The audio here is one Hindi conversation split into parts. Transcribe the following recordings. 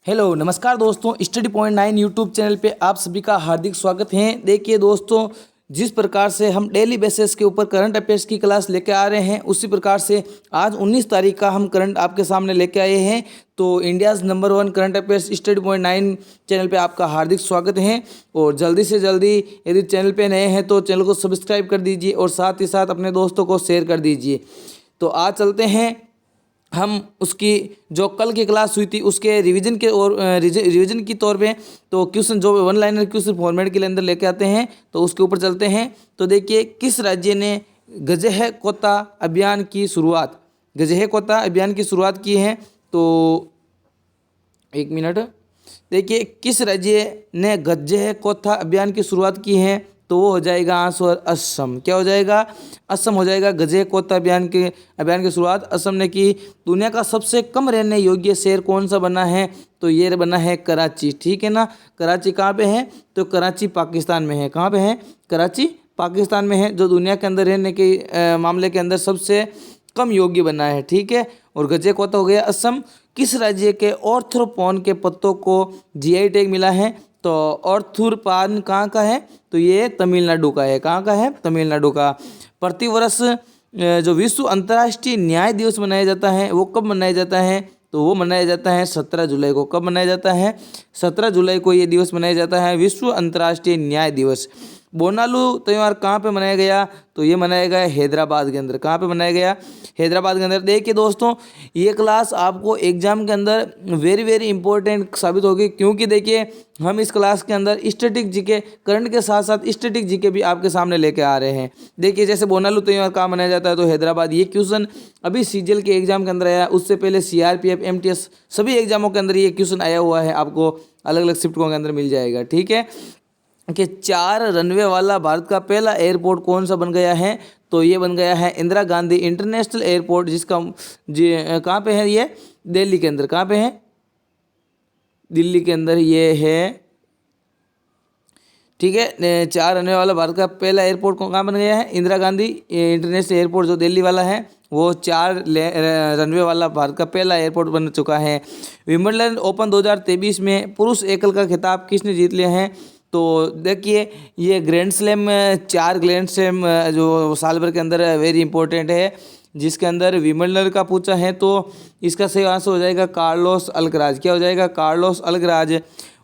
हेलो नमस्कार दोस्तों, स्टडी पॉइंट 9 यूट्यूब चैनल पे आप सभी का हार्दिक स्वागत है। देखिए दोस्तों, जिस प्रकार से हम डेली बेसिस के ऊपर करंट अफेयर्स की क्लास लेके आ रहे हैं, उसी प्रकार से आज 19 तारीख का हम करंट आपके सामने लेके आए हैं। तो India's number 1 current affairs study point 9 channel पे आपका हार्दिक स्वागत है। और जल्दी से जल्दी यदि चैनल पे नए हैं तो चैनल को सब्सक्राइब कर दीजिए और साथ ही साथ अपने दोस्तों को शेयर कर दीजिए। तो आज चलते हैं हम उसकी जो कल की क्लास हुई थी उसके रिवीजन के और रिवीजन की तौर पे तो क्वेश्चन जो वन लाइनर क्वेश्चन फॉर्मेट के अंदर लेके आते हैं, तो उसके ऊपर चलते हैं। तो देखिए, किस राज्य ने गजह कोता अभियान की शुरुआत की है? तो एक मिनट, देखिए किस राज्य ने गजह कोता अभियान की शुरुआत की है? तो वो हो जाएगा आंसर असम। क्या हो जाएगा? असम हो जाएगा। गजह कोता अभियान की शुरुआत असम ने की। दुनिया का सबसे कम रहने योग्य शहर कौन सा बना है? तो ये बना है कराची। ठीक है ना। कराची कहाँ पे है? तो कराची पाकिस्तान में है। कहाँ पे है? कराची पाकिस्तान में है, जो दुनिया के अंदर रहने के मामले के अंदर सबसे कम योग्य बना है। ठीक है। और गजह कोता हो गया असम। किस राज्य के ऑर्थ्रोपोन के पत्तों को जीआई टैग मिला है? तो ऑर्थुरपान कहाँ का है? तो ये तमिलनाडु का है। कहाँ का है? तमिलनाडु का। प्रतिवर्ष जो विश्व अंतर्राष्ट्रीय न्याय दिवस मनाया जाता है, वो कब मनाया जाता है? तो वो मनाया जाता है 17 जुलाई को। कब मनाया जाता है? 17 जुलाई को ये दिवस मनाया जाता है, विश्व अंतर्राष्ट्रीय न्याय दिवस। बोनालू त्यौहार कहाँ पे मनाया गया? तो ये मनाया गया हैदराबाद के अंदर। कहाँ पे मनाया गया? हैदराबाद के अंदर। देखिए दोस्तों, ये क्लास आपको एग्जाम के अंदर वेरी वेरी इंपॉर्टेंट साबित होगी, क्योंकि देखिए हम इस क्लास के अंदर स्टैटिक जीके, करंट के साथ साथ स्टैटिक जीके भी आपके सामने लेके आ रहे हैं। देखिए, जैसे बोनालू त्यौहार कहाँ मनाया जाता है? तो हैदराबाद। ये क्वेश्चन अभी सीजीएल के एग्जाम के अंदर आया, उससे पहले सीआरपीएफ, एमटीएस सभी एग्जामों के अंदर ये क्वेश्चन आया हुआ है, आपको अलग अलग शिफ्टों के अंदर मिल जाएगा। ठीक है कि 4 रनवे वाला भारत का पहला एयरपोर्ट कौन सा बन गया है? तो ये बन गया है इंदिरा गांधी इंटरनेशनल एयरपोर्ट, जिसका कहाँ पे है? ये दिल्ली के अंदर। कहाँ पे है? दिल्ली के अंदर ये है। ठीक है। 4 रनवे वाला भारत का पहला एयरपोर्ट कहाँ बन गया है? इंदिरा गांधी इंटरनेशनल एयरपोर्ट जो दिल्ली वाला है, वो 4 रनवे वाला भारत का पहला एयरपोर्ट बन चुका है। विंबलडन ओपन 2023 में पुरुष एकल का खिताब किसने जीत लिया है? तो देखिए, ये ग्रैंड स्लैम 4 ग्रैंड स्लैम जो साल भर के अंदर वेरी इंपॉर्टेंट है, जिसके अंदर विंबलडन का पूछा है, तो इसका सही आंसर हो जाएगा कार्लोस अल्कराज। क्या हो जाएगा? Carlos Alcaraz.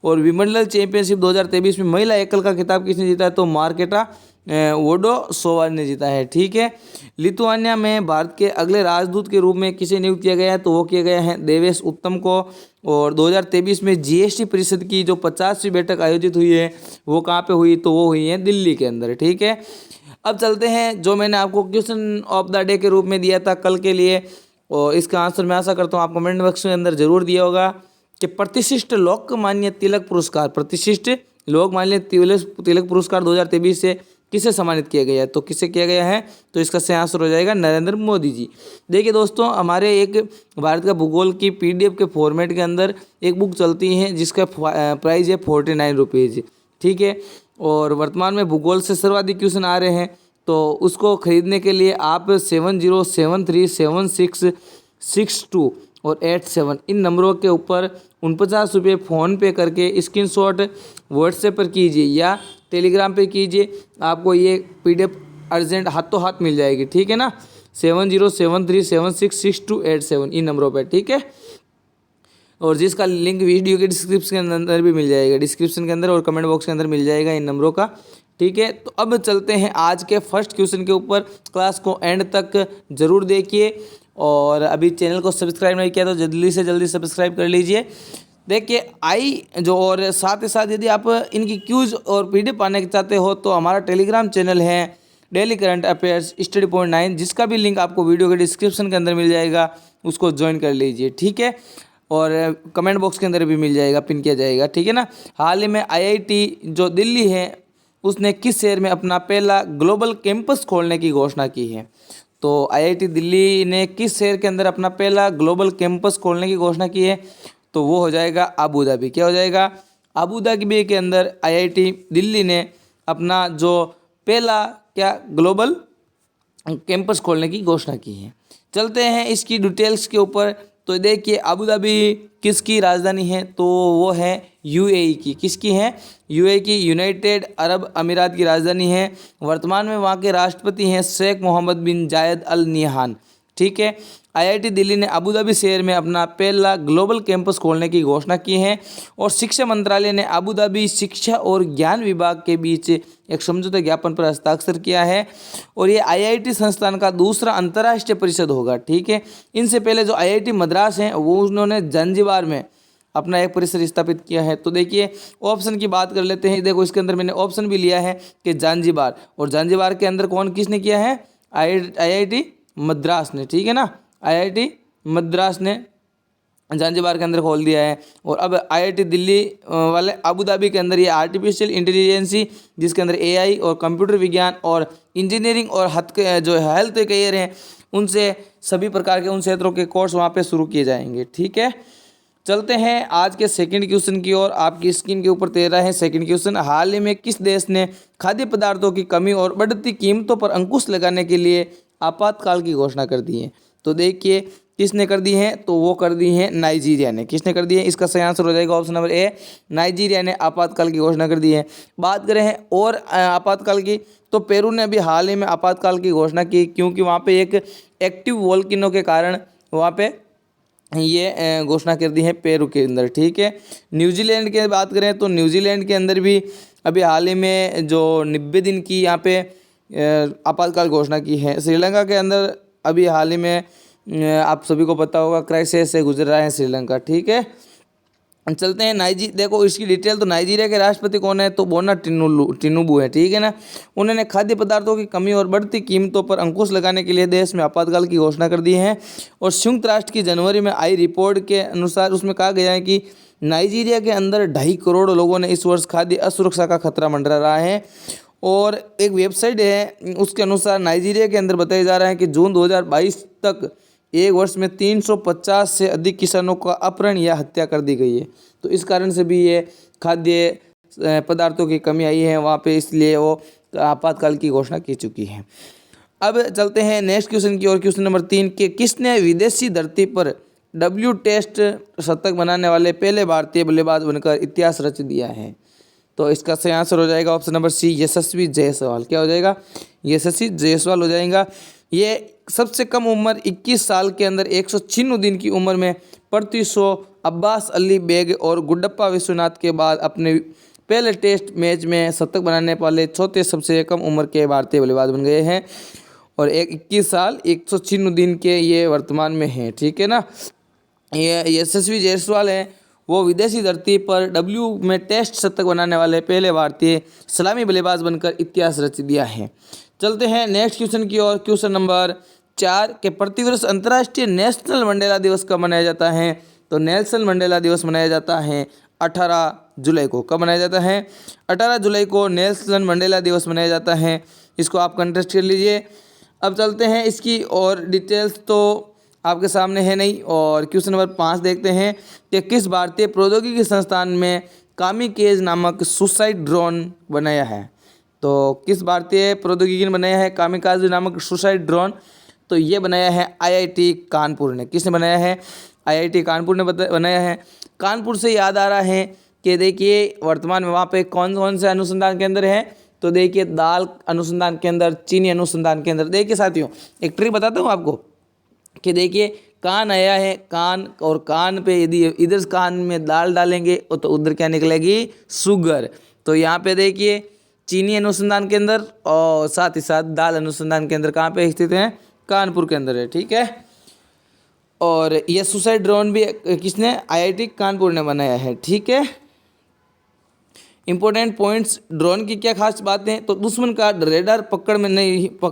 और विंबलडन चैंपियनशिप 2023 में महिला एकल का खिताब किसने जीता है? तो मार्केटा वोडोसोवा ने जीता है। ठीक है। लिथुआनिया में भारत के अगले राजदूत के रूप में किसे नियुक्त किया गया है? तो वो किया गया है देवेश उत्तम को। और 2023 में जीएसटी परिषद की जो 50वीं बैठक आयोजित हुई है, वो कहाँ पे हुई? तो वो हुई है दिल्ली के अंदर। ठीक है। अब चलते हैं, जो मैंने आपको क्वेश्चन ऑफ द डे के रूप में दिया था कल के लिए, और इसका आंसर मैं आशा करता हूँ आप कमेंट बॉक्स के अंदर जरूर दिया होगा कि प्रतिष्ठित लोकमान्य तिलक पुरस्कार 2023 से किसे सम्मानित किया गया है? तो किसे किया गया है? तो इसका सही आंसर हो जाएगा नरेंद्र मोदी जी। देखिए दोस्तों, हमारे एक भारत का भूगोल की पीडीएफ के फॉर्मेट के अंदर एक बुक चलती है, जिसका प्राइस है 49 रुपीज़। ठीक है। और वर्तमान में भूगोल से सर्वाधिक क्वेश्चन आ रहे हैं, तो उसको खरीदने के लिए आप 70737662 और 87 इन नंबरों के ऊपर 49 रुपये फ़ोन पे करके स्क्रीनशॉट व्हाट्सएप पर कीजिए या टेलीग्राम पे कीजिए। आपको ये पीडीएफ अर्जेंट हाथों हाथ मिल जाएगी। ठीक है ना। 7073766287 इन नंबरों पे। ठीक है। और जिसका लिंक वीडियो के डिस्क्रिप्शन के अंदर भी मिल जाएगा, डिस्क्रिप्शन के अंदर और कमेंट बॉक्स के अंदर मिल जाएगा इन नंबरों का। ठीक है। तो अब चलते हैं आज के फर्स्ट क्वेश्चन के ऊपर। क्लास को एंड तक जरूर देखिए, और अभी चैनल को सब्सक्राइब नहीं किया तो जल्दी से जल्दी सब्सक्राइब कर लीजिए। देखिए और साथ ही साथ यदि आप इनकी क्यूज और पीडीएफ पाने चाहते हो, तो हमारा टेलीग्राम चैनल है daily current affairs study point 9, जिसका भी लिंक आपको वीडियो के डिस्क्रिप्शन के अंदर मिल जाएगा, उसको ज्वाइन कर लीजिए। ठीक है। और कमेंट बॉक्स के अंदर भी मिल जाएगा, पिन किया जाएगा। ठीक है ना। हाल ही में आईआईटी जो दिल्ली है, उसने किस शहर में अपना पहला ग्लोबल कैंपस खोलने की घोषणा की है? तो आईआईटी दिल्ली ने किस शहर के अंदर अपना पहला ग्लोबल कैंपस खोलने की घोषणा की है? तो वो हो जाएगा अबू धाबी। क्या हो जाएगा? अबू धाबी के अंदर आईआईटी दिल्ली ने अपना जो पहला ग्लोबल कैंपस खोलने की घोषणा की है। चलते हैं इसकी डिटेल्स के ऊपर। तो देखिए, अबू धाबी किसकी राजधानी है, तो वो है यूएई की। किसकी है? यूएई की, यूनाइटेड अरब अमीरात की राजधानी है। वर्तमान में वहाँ के राष्ट्रपति हैं शेख मोहम्मद बिन जायद अल नह्यान। ठीक है। आईआईटी दिल्ली ने अबू धाबी शहर में अपना पहला ग्लोबल कैंपस खोलने की घोषणा की है। और शिक्षा मंत्रालय ने अबू धाबी शिक्षा और ज्ञान विभाग के बीच एक समझौता ज्ञापन पर हस्ताक्षर किया है। और ये आईआईटी संस्थान का दूसरा अंतर्राष्ट्रीय परिषद होगा। ठीक है। इनसे पहले जो आईआईटी मद्रास हैं वो उन्होंने जंजीबार में अपना एक परिसर स्थापित किया है। तो देखिए ऑप्शन की बात कर लेते हैं। देखो इसके अंदर मैंने ऑप्शन भी लिया है कि जांजीबार, और जांजीबार के अंदर कौन किसने किया है? आईआईटी मद्रास ने। ठीक है ना, आईआईटी मद्रास ने जांजीबार के अंदर खोल दिया है। और अब आईआईटी दिल्ली वाले अबू धाबी के अंदर ये आर्टिफिशियल इंटेलिजेंसी, जिसके अंदर एआई और कंप्यूटर विज्ञान और इंजीनियरिंग और जो हेल्थ केयर हैं उनसे सभी प्रकार के उन क्षेत्रों के कोर्स वहाँ पे शुरू किए जाएंगे। ठीक है। चलते हैं आज के सेकंड क्वेश्चन की ओर। आपकी स्क्रीन के ऊपर दे रहा है सेकंड क्वेश्चन। हाल ही में किस देश ने खाद्य पदार्थों की कमी और बढ़ती कीमतों पर अंकुश लगाने के लिए आपातकाल की घोषणा कर दी है? तो देखिए किसने कर दी है, तो वो कर दी है नाइजीरिया ने। किसने कर दी है? इसका सही आंसर हो जाएगा ऑप्शन नंबर ए, नाइजीरिया ने आपातकाल की घोषणा कर दी है। बात करें और आपातकाल की, तो पेरू ने अभी हाल ही में आपातकाल की घोषणा की, क्योंकि वहाँ पे एक एक्टिव वोल्केनो के कारण वहाँ पे ये घोषणा कर दी है पेरू के अंदर। ठीक है। न्यूजीलैंड की बात करें तो न्यूजीलैंड के अंदर भी अभी हाल ही में जो 90 दिन की यहाँ पे आपातकाल घोषणा की है। श्रीलंका के अंदर अभी हाल ही में आप सभी को पता होगा क्राइसिस से गुजर रहा है श्रीलंका। ठीक है। चलते हैं देखो इसकी डिटेल। तो नाइजीरिया के राष्ट्रपति कौन है? तो बोना टिनुबू है। ठीक है ना। उन्होंने खाद्य पदार्थों की कमी और बढ़ती कीमतों पर अंकुश लगाने के लिए देश में आपातकाल की घोषणा कर दी है। और संयुक्त राष्ट्र की जनवरी में आई रिपोर्ट के अनुसार उसमें कहा गया है कि नाइजीरिया के अंदर 2.5 करोड़ लोगों ने इस वर्ष खाद्य असुरक्षा का खतरा मंडरा रहा है। और एक वेबसाइट है उसके अनुसार नाइजीरिया के अंदर बताया जा रहा है कि जून 2022 तक एक वर्ष में 350 से अधिक किसानों का अपहरण या हत्या कर दी गई है। तो इस कारण से भी ये खाद्य पदार्थों की कमी आई है वहाँ पे, इसलिए वो आपातकाल की घोषणा की चुकी है। अब चलते हैं नेक्स्ट क्वेश्चन की ओर। क्वेश्चन नंबर 3 के किसने विदेशी धरती पर डब्ल्यू टेस्ट शतक बनाने वाले पहले भारतीय बल्लेबाज बनकर इतिहास रच दिया है? तो इसका सही आंसर हो जाएगा ऑप्शन नंबर सी, यशस्वी जायसवाल। क्या हो जाएगा? यशस्वी जायसवाल हो जाएगा। ये सबसे कम उम्र 21 साल के अंदर 196 दिन की उम्र में पृथ्वी शॉ, अब्बास अली बेग और गुड्डप्पा विश्वनाथ के बाद अपने पहले टेस्ट मैच में शतक बनाने वाले चौथे सबसे कम उम्र के भारतीय बल्लेबाज बन गए हैं। और 21 साल 196 दिन के ये वर्तमान में हैं। ठीक है ना। ये यशस्वी जायसवाल हैं, वो विदेशी धरती पर डब्ल्यू में टेस्ट शतक बनाने वाले पहले भारतीय सलामी बल्लेबाज बनकर इतिहास रच दिया है। चलते हैं नेक्स्ट क्वेश्चन की ओर। क्वेश्चन नंबर 4 के प्रतिवर्ष अंतर्राष्ट्रीय नेशनल मंडेला दिवस कब मनाया जाता है? तो नेल्सन मंडेला दिवस मनाया जाता है 18 जुलाई को। कब मनाया जाता है? 18 जुलाई को नेल्सन मंडेला दिवस मनाया जाता है। इसको आप कंटेस्ट कर लीजिए। अब चलते हैं इसकी और डिटेल्स तो आपके सामने है नहीं। और क्वेश्चन नंबर 5 देखते हैं कि किस भारतीय प्रौद्योगिकी संस्थान में कामिकेज नामक सुसाइड ड्रोन बनाया है? तो किस भारतीय प्रौद्योगिकी ने बनाया है कामिकाज नामक सुसाइड ड्रोन? तो ये बनाया है आईआईटी कानपुर ने। किसने बनाया है? आईआईटी कानपुर ने बनाया है। कानपुर से याद आ रहा है कि देखिए वर्तमान में वहाँ पे कौन कौन से अनुसंधान केंद्र है? तो देखिए दाल अनुसंधान केंद्र, चीनी अनुसंधान केंद्र। देखिए साथियों एक ट्रिक बताता हूँ आपको कि देखिए कान आया है, कान, और कान पे यदि इधर कान में दाल डालेंगे तो उधर क्या निकलेगी? शुगर। तो यहाँ पे देखिए चीनी अनुसंधान केंद्र और साथ ही साथ दाल अनुसंधान केंद्र कहाँ पे स्थित हैं? कानपुर के अंदर है। ठीक है। और यह सुसाइड ड्रोन भी किसने? आईआईटी कानपुर ने बनाया है। ठीक है। इंपॉर्टेंट पॉइंट्स, ड्रोन की क्या खास बातें हैं? तो दुश्मन का रेडार पकड़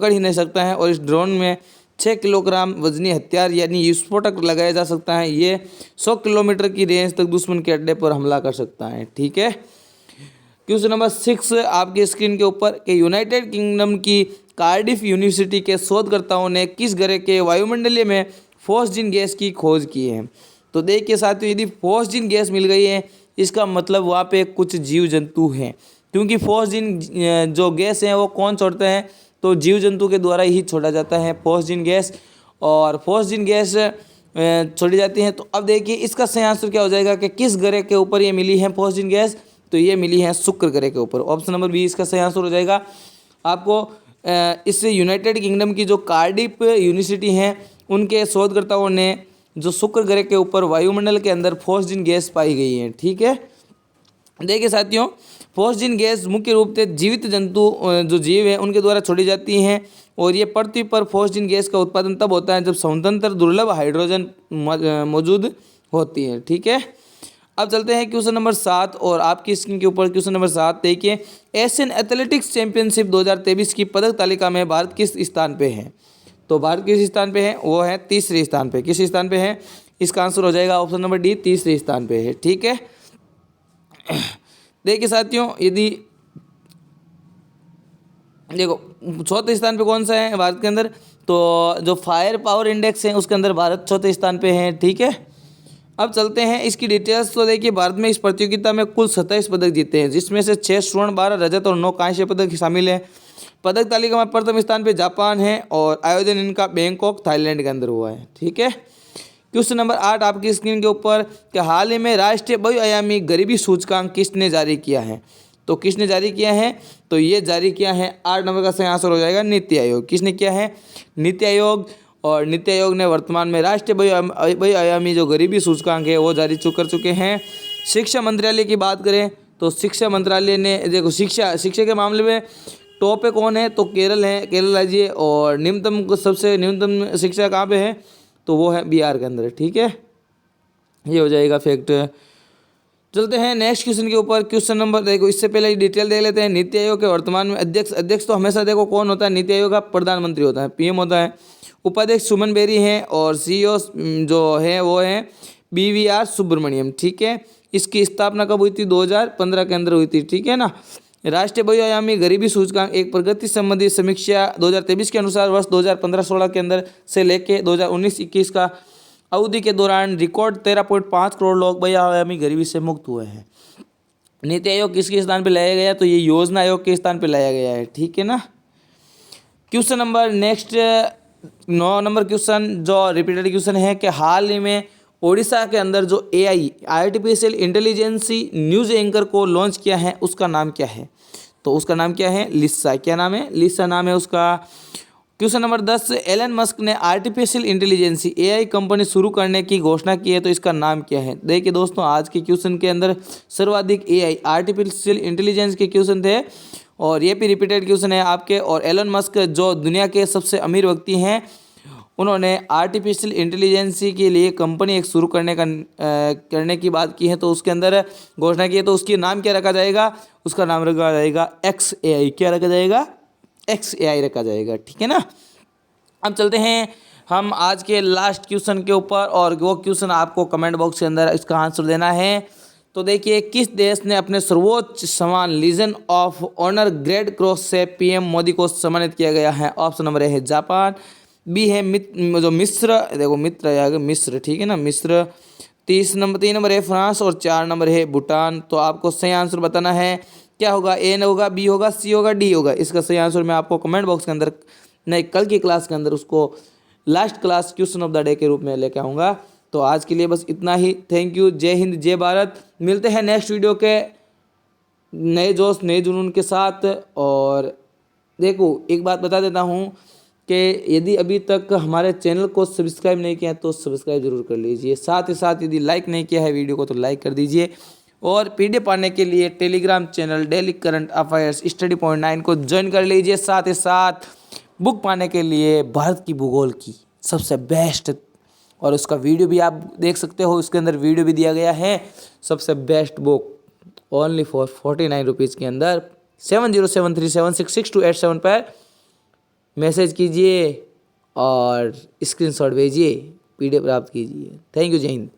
ही नहीं सकता है। और इस ड्रोन में 6 किलोग्राम वजनी हथियार यानी विस्फोटक लगाया जा सकता है। ये 100 किलोमीटर की रेंज तक दुश्मन के अड्डे पर हमला कर सकता है। ठीक है। क्वेश्चन नंबर 6 आपकी स्क्रीन के ऊपर कि यूनाइटेड किंगडम की कार्डिफ यूनिवर्सिटी के शोधकर्ताओं ने किस ग्रह के वायुमंडलीय में फॉस्जीन गैस की खोज की है? तो देखिए साथियों यदि फॉस्जीन गैस मिल गई है इसका मतलब वहाँ पे कुछ जीव जंतु हैं, क्योंकि फॉस्जीन जो गैस है वो कौन छोड़ते हैं? तो जीव जंतु के द्वारा ही छोड़ा जाता है फॉस्जीन गैस। और फॉस्जीन गैस छोड़ी जाती हैं। तो अब देखिए इसका सही आंसर क्या हो जाएगा कि किस ग्रह के ऊपर ये मिली है फॉस्फिन गैस, तो ये मिली है शुक्र ग्रह के ऊपर। ऑप्शन नंबर बी इसका सही आंसर हो जाएगा। आपको इससे यूनाइटेड किंगडम की जो कार्डिफ यूनिवर्सिटी हैं उनके शोधकर्ताओं ने जो शुक्र ग्रह के ऊपर वायुमंडल के अंदर फॉस्फिन गैस पाई गई है। ठीक है, देखिए साथियों, फॉस्फिन गैस मुख्य रूप से जीवित जंतु जो जीव है उनके द्वारा छोड़ी जाती हैं और ये पृथ्वी पर फॉस्फिन गैस का उत्पादन तब होता है जब स्वतंत्र दुर्लभ हाइड्रोजन मौजूद होती है। ठीक है, अब चलते हैं क्वेश्चन नंबर 7 और आपकी स्क्रीन के ऊपर क्वेश्चन नंबर 7 देखिए, एशियन एथलेटिक्स चैंपियनशिप 2023 की पदक तालिका में भारत किस स्थान पे है? तो भारत किस स्थान पे है? वो है तीसरे स्थान पे। किस स्थान पे है? इसका आंसर हो जाएगा ऑप्शन नंबर डी, तीसरे स्थान पे है। ठीक है, देखिए साथियों, यदि देखो चौथे स्थान पे कौन सा है भारत के अंदर, तो जो फायर पावर इंडेक्स है उसके अंदर भारत चौथे स्थान पे है। ठीक है, अब चलते हैं इसकी डिटेल्स। तो देखिए भारत में इस प्रतियोगिता में कुल 27 पदक जीते हैं जिसमें से 6 स्वर्ण, 12 रजत और 9 कांस्य पदक शामिल हैं। पदक तालिका में प्रथम स्थान पे जापान है और आयोजन इनका बैंकॉक थाईलैंड के अंदर हुआ है। ठीक है, क्वेश्चन नंबर 8 आपकी स्क्रीन के ऊपर कि हाल ही में राष्ट्रीय बहुआयामी गरीबी सूचकांक किसने जारी किया है? तो किसने जारी किया है? तो ये जारी किया है 8 नंबर का सही आंसर हो जाएगा नीति आयोग। किसने किया है? नीति आयोग। और नीति आयोग ने वर्तमान में राष्ट्रीय बहुआयामी जो गरीबी सूचकांक है वो जारी कर चुके हैं। शिक्षा मंत्रालय की बात करें तो शिक्षा मंत्रालय ने देखो शिक्षा के मामले में टॉप पे कौन है? तो केरल है, केरल राज्य। और न्यूनतम सबसे न्यूनतम शिक्षा कहाँ पे है? तो वो है बिहार के अंदर। ठीक है, ये हो जाएगा फैक्ट। चलते हैं नेक्स्ट क्वेश्चन के ऊपर। क्वेश्चन नंबर देखो, इससे पहले डिटेल देख लेते हैं। नीति आयोग के वर्तमान में अध्यक्ष तो हमेशा देखो कौन होता है? नीति आयोग का प्रधानमंत्री होता है, पीएम होता है। उपाध्यक्ष सुमन बेरी हैं और सीईओ जो है वो है BVR सुब्रमण्यम। ठीक है, इसकी स्थापना कब हुई थी? 2015 के अंदर हुई थी। ठीक है ना। राष्ट्रीय बहुआयामी गरीबी सूचकांक एक प्रगति संबंधी समीक्षा 2023 के अनुसार वर्ष 2015-16 के अंदर से लेके 2019-21 का अवधि के दौरान रिकॉर्ड 13.5 करोड़ लोग बहुआयामी गरीबी से मुक्त हुए हैं। नीति आयोग किसके स्थान पे लाया गया? तो ये योजना आयोग के स्थान पे लाया गया है। ठीक है ना। Question number next 9 number question जो रिपीटेड क्वेश्चन है कि हाल ही में ओडिशा के अंदर जो AI artificial intelligence news anchor को लॉन्च किया है उसका नाम क्या है? तो उसका नाम क्या है? लिसा। क्या नाम है? लिसा नाम है उसका। क्वेश्चन नंबर 10, एलन मस्क ने आर्टिफिशियल इंटेलिजेंसी AI कंपनी शुरू करने की घोषणा की है तो इसका नाम क्या है? देखिए दोस्तों, आज के क्वेश्चन के अंदर सर्वाधिक AI आर्टिफिशियल इंटेलिजेंस के क्वेश्चन थे और ये भी रिपीटेड क्वेश्चन है आपके। और एलन मस्क जो दुनिया के सबसे अमीर व्यक्ति हैं उन्होंने आर्टिफिशियल इंटेलिजेंसी के लिए कंपनी एक शुरू करने की बात की है तो उसके अंदर घोषणा की है। तो उसके नाम क्या रखा जाएगा? उसका नाम रखा जाएगा XAI। क्या रखा जाएगा? XAI रखा जाएगा। ठीक है ना। अब चलते हैं हम आज के लास्ट क्वेश्चन के ऊपर और वो क्वेश्चन आपको कमेंट बॉक्स के अंदर इसका आंसर देना है। तो देखिए, किस देश ने अपने सर्वोच्च सम्मान Legion of Honour grade cross से PM मोदी को सम्मानित किया गया है? ऑप्शन नंबर A है जापान, बी है मिस्र। देखो मित्र आएगा मिस्र। ठीक है ना, मिस्र। 3 नंबर है फ्रांस और 4 नंबर है भूटान। तो आपको सही आंसर बताना है। क्या होगा? A होगा, B होगा, C होगा, D होगा? इसका सही आंसर मैं आपको कमेंट बॉक्स के अंदर नहीं कल की क्लास के अंदर उसको last class question of the day के रूप में लेके आऊँगा। तो आज के लिए बस इतना ही। Thank you. जय हिंद, जय भारत। मिलते हैं नेक्स्ट वीडियो के नए जोश नए जुनून के साथ। और देखो एक बात बता देता हूँ कि यदि अभी तक हमारे चैनल को सब्सक्राइब नहीं किया तो सब्सक्राइब जरूर कर लीजिए। साथ ही साथ यदि लाइक नहीं किया है वीडियो को तो लाइक कर दीजिए। और PDF पाने के लिए Telegram channel daily current affairs study point 9 को ज्वाइन कर लीजिए। साथ ही साथ बुक पाने के लिए भारत की भूगोल की सबसे बेस्ट और उसका वीडियो भी आप देख सकते हो, उसके अंदर वीडियो भी दिया गया है। सबसे best book only for 49 rupees के अंदर 7073766287 पर मैसेज कीजिए और स्क्रीनशॉट भेजिए, PDF प्राप्त कीजिए। Thank you. जय हिंद।